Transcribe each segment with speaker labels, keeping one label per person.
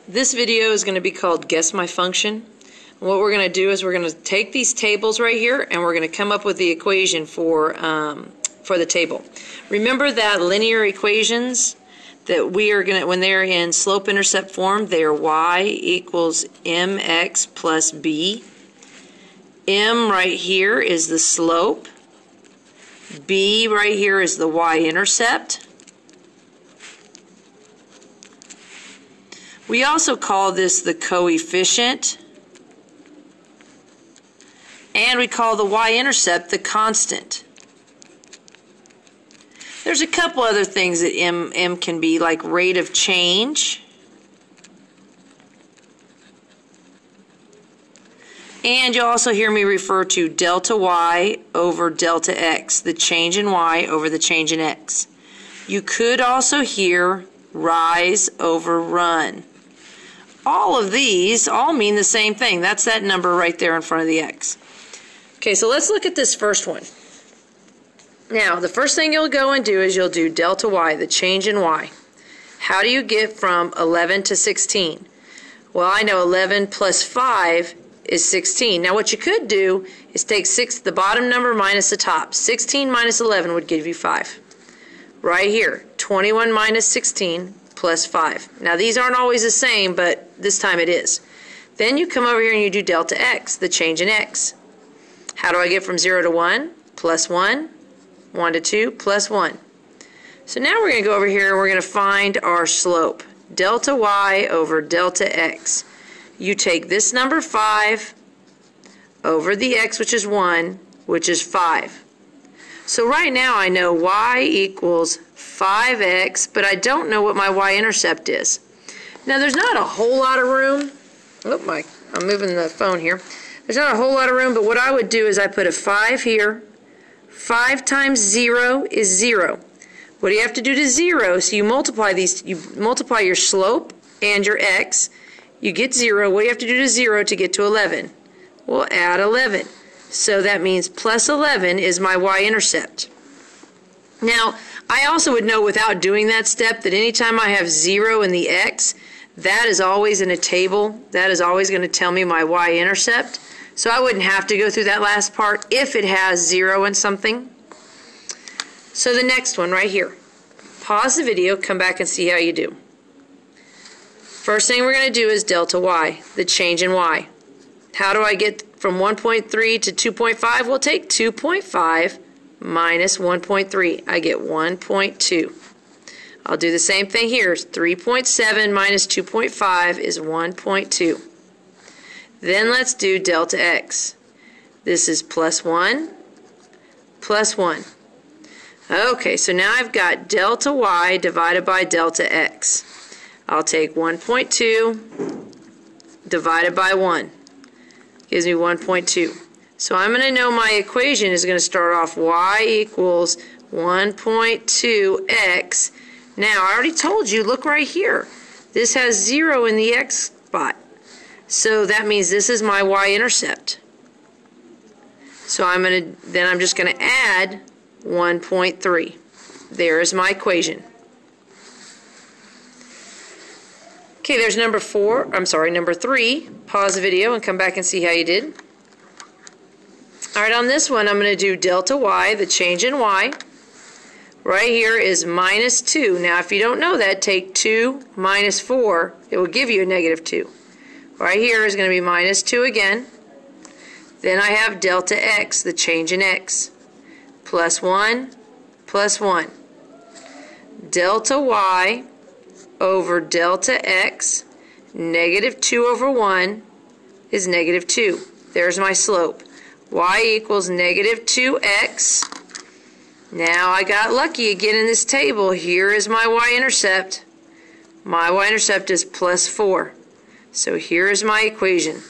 Speaker 1: This video is going to be called Guess My Function. What we're going to do is we're going to take these tables right here and we're going to come up with the equation for the table. Remember that linear equations that we are going to, when they're in slope-intercept form, they're y equals mx plus b. M right here is the slope. B right here is the y-intercept. We also call this the coefficient, and we call the y-intercept the constant. There's a couple other things that M can be, like rate of change, and you'll also hear me refer to delta y over delta x, the change in y over the change in x. You could also hear rise over run. All of these all mean the same thing. That's that number right there in front of the x. Okay, so let's look at this first one. Now, the first thing you'll go and do is you'll do delta y, the change in y. How do you get from 11 to 16? Well, I know 11 plus 5 is 16. Now, what you could do is take the bottom number minus the top. 16 minus 11 would give you 5. Right here, 21 minus 16 plus 5. Now, these aren't always the same, but this time it is. Then you come over here and you do delta x, the change in x. How do I get from 0 to 1? Plus 1. 1 to 2 plus 1. So now we're going to go over here and we're going to find our slope. Delta y over delta x. You take this number 5 over the x, which is 1, which is 5. So right now I know y equals 5x, but I don't know what my y-intercept is. Now there's not a whole lot of room. Oh, I'm moving the phone here. There's not a whole lot of room, but what I would do is I put a 5 here. 5 times 0 is 0. What do you have to do to 0? So you multiply these. You multiply your slope and your x. You get 0. What do you have to do to 0 to get to 11? We'll add 11. So that means plus 11 is my y-intercept. Now, I also would know without doing that step that anytime I have 0 in the x, that is always in a table. That is always going to tell me my y-intercept. So I wouldn't have to go through that last part if it has 0 in something. So the next one right here. Pause the video, come back and see how you do. First thing we're going to do is delta y, the change in y. How do I get from 1.3 to 2.5? We'll take 2.5 minus 1.3. I get 1.2. I'll do the same thing here. 3.7 minus 2.5 is 1.2. Then let's do delta x. This is plus 1, plus 1. Okay, so now I've got delta y divided by delta x. I'll take 1.2 divided by 1. Gives me 1.2. So I'm going to know my equation is going to start off y equals 1.2x. Now, I already told you, look right here. This has 0 in the x spot. So that means this is my y-intercept. So I'm just going to add 1.3. There is my equation. Okay, there's number 3. Pause the video and come back and see how you did. Alright, on this one I'm going to do delta y, the change in y. Right here is minus 2. Now if you don't know that, take 2 minus 4. It will give you a negative 2. Right here is going to be minus 2 again. Then I have delta x, the change in x. Plus 1, plus 1. Delta y over delta x, negative 2 over 1 is negative 2. There's my slope. Y equals negative 2x. Now I got lucky again in this table. Here is my y-intercept. My y-intercept is plus 4. So here is my equation.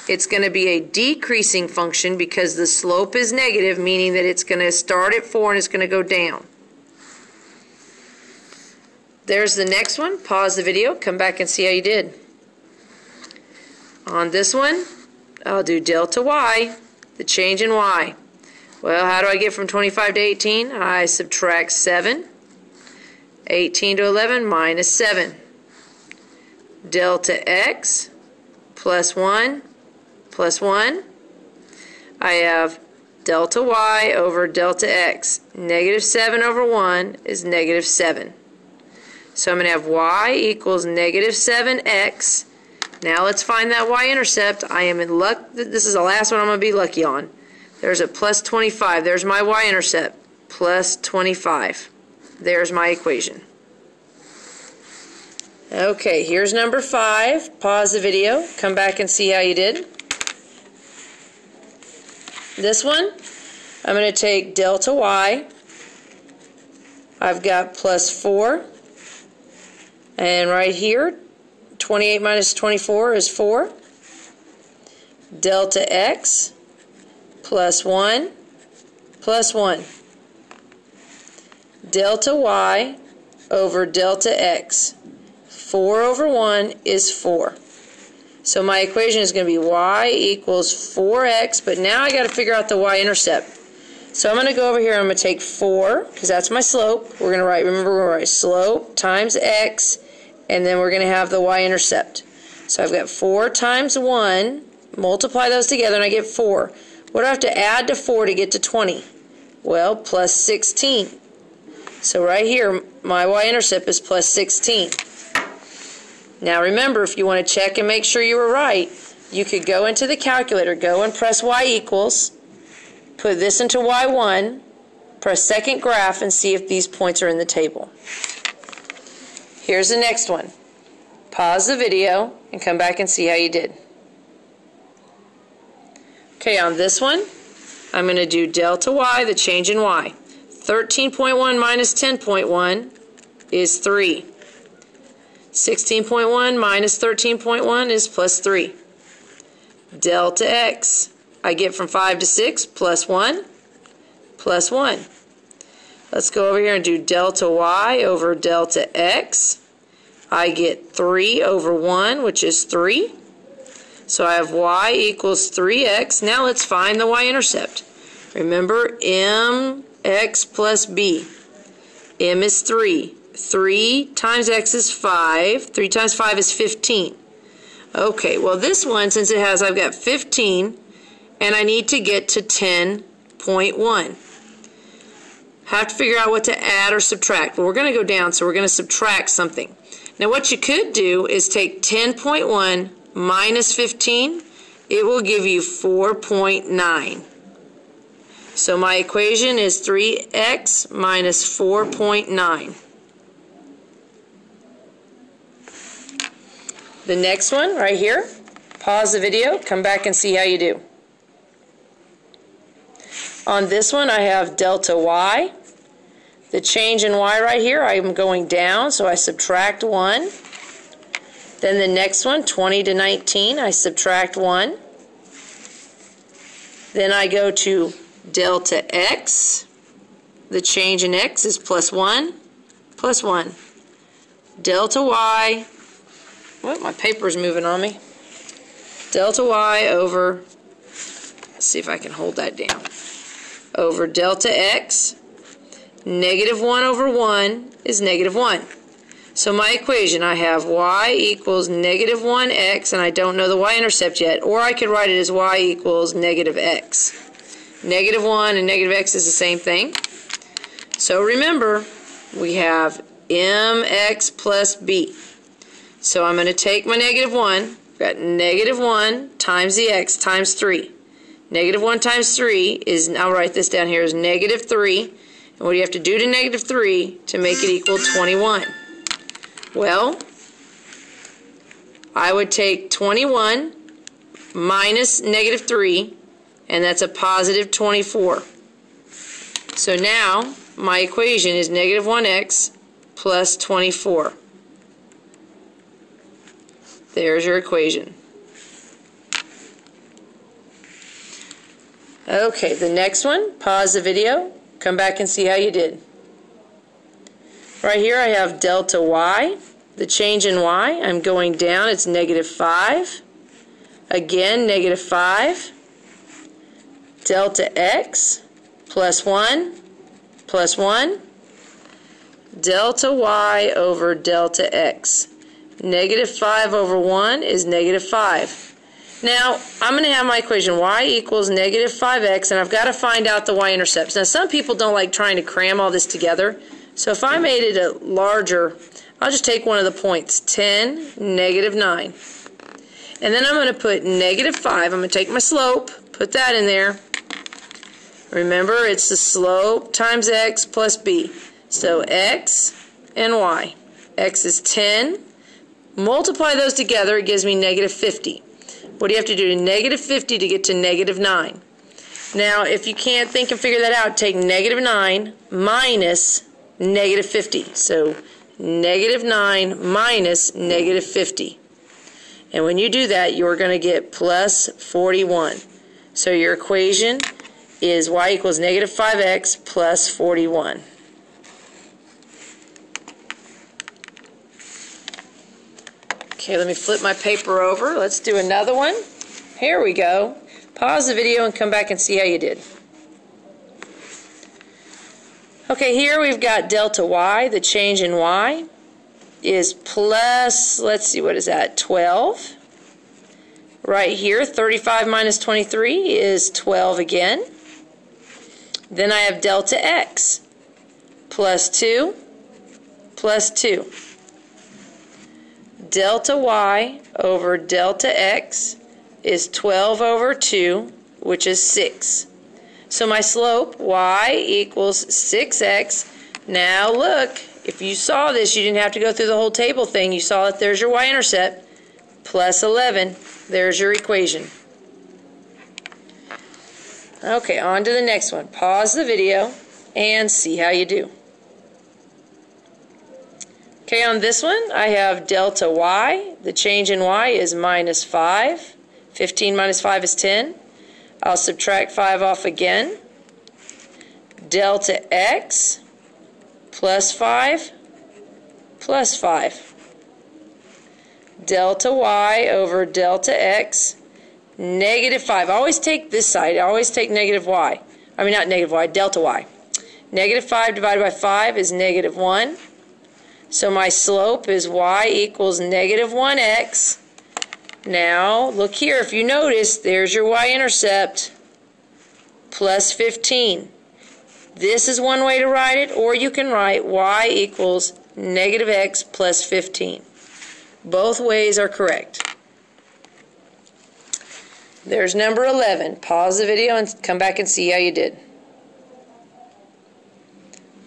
Speaker 1: It's going to be a decreasing function because the slope is negative, meaning that it's going to start at 4 and it's going to go down. There's the next one. Pause the video, come back and see how you did. On this one, I'll do delta y, the change in y. Well, how do I get from 25 to 18? I subtract 7. 18 to 11 minus 7. delta x plus 1 plus 1. I have delta y over delta x. Negative 7 over 1 is negative 7. So I'm going to have y equals negative 7x. Now let's find that y-intercept. I am in luck. This is the last one I'm going to be lucky on. There's a plus 25. There's my y-intercept. Plus 25. There's my equation. Okay, here's number 5. Pause the video. Come back and see how you did. This one, I'm going to take delta y. I've got plus 4. And right here, 28 minus 24 is 4. Delta x plus 1 plus 1. Delta y over delta x. 4 over 1 is 4. So my equation is going to be y equals 4x, but now I got to figure out the y-intercept. So I'm going to go over here and I'm going to take 4, because that's my slope. We're going to write, remember, we're going to write slope times x, and then we're going to have the y-intercept. So I've got 4 times 1, multiply those together, and I get 4. What do I have to add to 4 to get to 20? Well, plus 16. So right here, my y-intercept is plus 16. Now remember, if you want to check and make sure you were right, you could go into the calculator, go and press y equals, put this into y1, press second graph, and see if these points are in the table. Here's the next one. Pause the video and come back and see how you did. Okay, on this one, I'm going to do delta y, the change in y. 13.1 minus 10.1 is 3. 16.1 minus 13.1 is plus 3. Delta x, I get from 5 to 6, plus 1, plus 1. Let's go over here and do delta y over delta x. I get 3 over 1, which is 3. So I have y equals 3x. Now let's find the y-intercept. Remember, mx plus b. M is 3. 3 times x is 5. 3 times 5 is 15. Okay, well this one, since it has, I've got 15, and I need to get to 10.1. Have to figure out what to add or subtract. Well, we're going to go down, so we're going to subtract something. Now what you could do is take 10.1 minus 15. It will give you 4.9. So my equation is 3x minus 4.9. The next one, right here, pause the video, come back and see how you do. On this one, I have delta y. The change in y right here, I'm going down, so I subtract 1. Then the next one, 20 to 19, I subtract 1. Then I go to delta x. The change in x is plus 1, plus 1. Delta y. What? My paper's moving on me. Delta y over, let's see if I can hold that down, over delta x. Negative 1 over 1 is negative 1. So my equation, I have y equals negative 1x, and I don't know the y-intercept yet, or I could write it as y equals negative x. Negative 1 and negative x is the same thing. So remember, we have mx plus b. So I'm going to take my negative 1. I've got negative 1 times the x times 3. Negative 1 times 3 is, I'll write this down here, is negative 3. And what do you have to do to negative 3 to make it equal 21? Well, I would take 21 minus negative 3, and that's a positive 24. So now my equation is negative 1x plus 24. There's your equation. Okay, the next one, pause the video, come back and see how you did. Right here I have delta y. The change in y, I'm going down, it's negative 5. Again, negative 5. Delta x plus 1 plus 1. Delta y over delta x. Negative 5 over 1 is negative 5. Now, I'm going to have my equation y equals negative 5x, and I've got to find out the y-intercepts. Now, some people don't like trying to cram all this together, so if I made it a larger, I'll just take one of the points, 10, negative 9. And then I'm going to put negative 5. I'm going to take my slope, put that in there. Remember, it's the slope times x plus b. So x and y. X is 10. Multiply those together, it gives me negative 50. What do you have to do to negative 50 to get to negative 9? Now, if you can't think and figure that out, take negative 9 minus negative 50. So negative 9 minus negative 50. And when you do that, you're going to get plus 41. So your equation is y equals negative 5x plus 41. Okay, let me flip my paper over. Let's do another one. Here we go. Pause the video and come back and see how you did. Okay, here we've got delta y. The change in y is plus, let's see, what is that, 12. Right here, 35 minus 23 is 12 again. Then I have delta x, plus 2, plus 2. Delta y over delta x is 12 over 2, which is 6. So my slope, y equals 6x. Now look, if you saw this, you didn't have to go through the whole table thing. You saw that there's your y-intercept, plus 11. There's your equation. Okay, on to the next one. Pause the video and see how you do. Okay, on this one, I have delta y. The change in y is minus 5. 15 minus 5 is 10. I'll subtract 5 off again. Delta x plus 5 plus 5. Delta y over delta x, negative 5. Always take this side. Always take negative y. I mean, not negative y, delta y. Negative 5 divided by 5 is negative 1. So my slope is y equals negative 1x. Now, look here. If you notice, there's your y-intercept, plus 15. This is one way to write it, or you can write y equals negative x plus 15. Both ways are correct. There's number 11. Pause the video and come back and see how you did.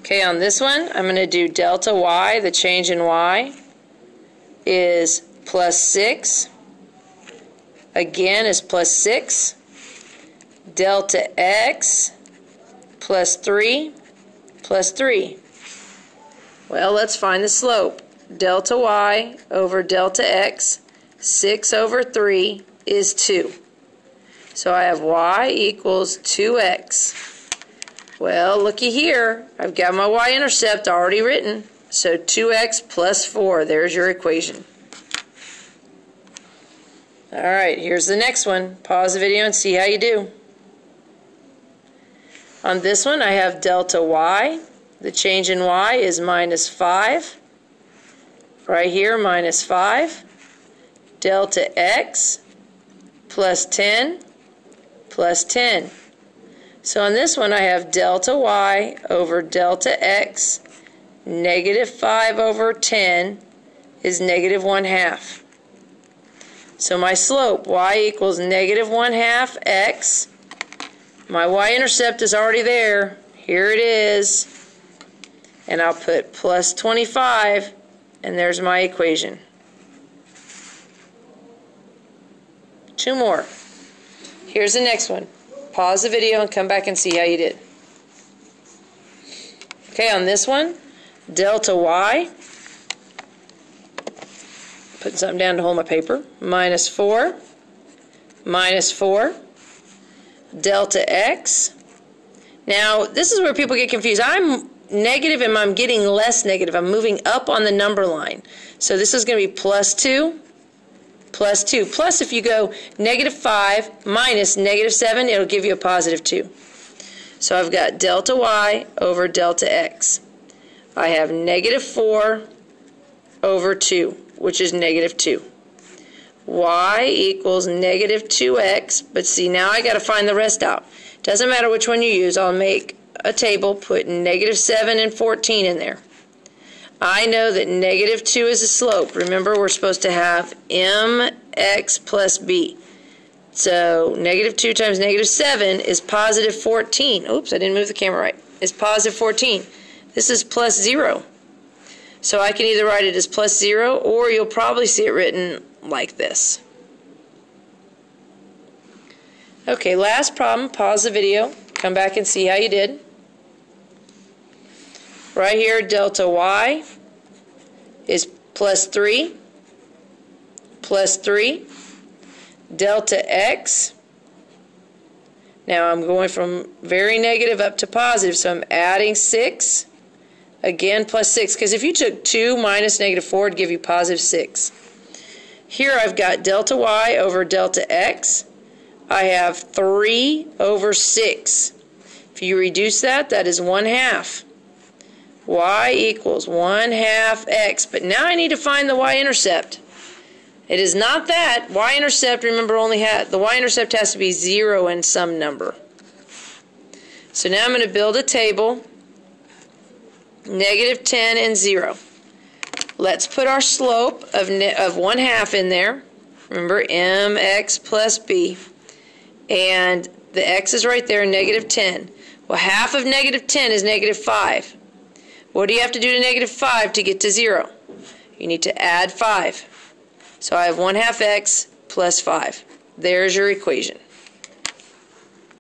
Speaker 1: Okay, on this one, I'm going to do delta y. The change in y is plus 6. Again is plus 6. Delta x plus 3 plus 3. Well, let's find the slope. Delta y over delta x, 6 over 3 is 2. So I have y equals 2x. Well, looky here. I've got my y-intercept already written. So 2x plus 4. There's your equation. Alright, here's the next one. Pause the video and see how you do. On this one, I have delta y. The change in y is minus 5. Right here, minus 5. Delta x plus 10 plus 10. So on this one, I have delta y over delta x. Negative 5 over 10 is negative 1/2. So my slope, y equals negative 1/2 x. My y-intercept is already there. Here it is. And I'll put plus 25, and there's my equation. Two more. Here's the next one. Pause the video and come back and see how you did. Okay, on this one, delta y, putting something down to hold my paper, minus 4, minus 4, delta x. Now, this is where people get confused. I'm negative and I'm getting less negative. I'm moving up on the number line. So this is going to be plus 2, plus 2. Plus, if you go negative 5 minus negative 7, it'll give you a positive 2. So I've got delta y over delta x. I have negative 4 over 2, which is negative 2. Y equals negative 2x, but see, now I got to find the rest out. Doesn't matter which one you use. I'll make a table, put negative 7 and 14 in there. I know that negative 2 is a slope. Remember, we're supposed to have mx plus b. So negative 2 times negative 7 is positive 14. Oops, I didn't move the camera right. It's positive 14. This is plus 0. So I can either write it as plus 0, or you'll probably see it written like this. Okay, last problem. Pause the video. Come back and see how you did. Right here, delta y is plus 3, plus 3. Delta x, now I'm going from very negative up to positive, so I'm adding 6. Again, plus 6, because if you took 2 minus negative 4, it'd give you positive 6. Here I've got delta y over delta x. I have 3 over 6. If you reduce that, that is 1/2. Y equals 1/2 x. But now I need to find the y-intercept. It is not that. Y-intercept, remember, the y-intercept has to be 0 in some number. So now I'm going to build a table, negative 10 and 0. Let's put our slope of 1/2 in there. Remember, mx plus b. And the x is right there, negative 10. Well, half of negative 10 is negative 5. What do you have to do to negative 5 to get to 0? You need to add 5. So I have 1/2 x plus 5. There's your equation.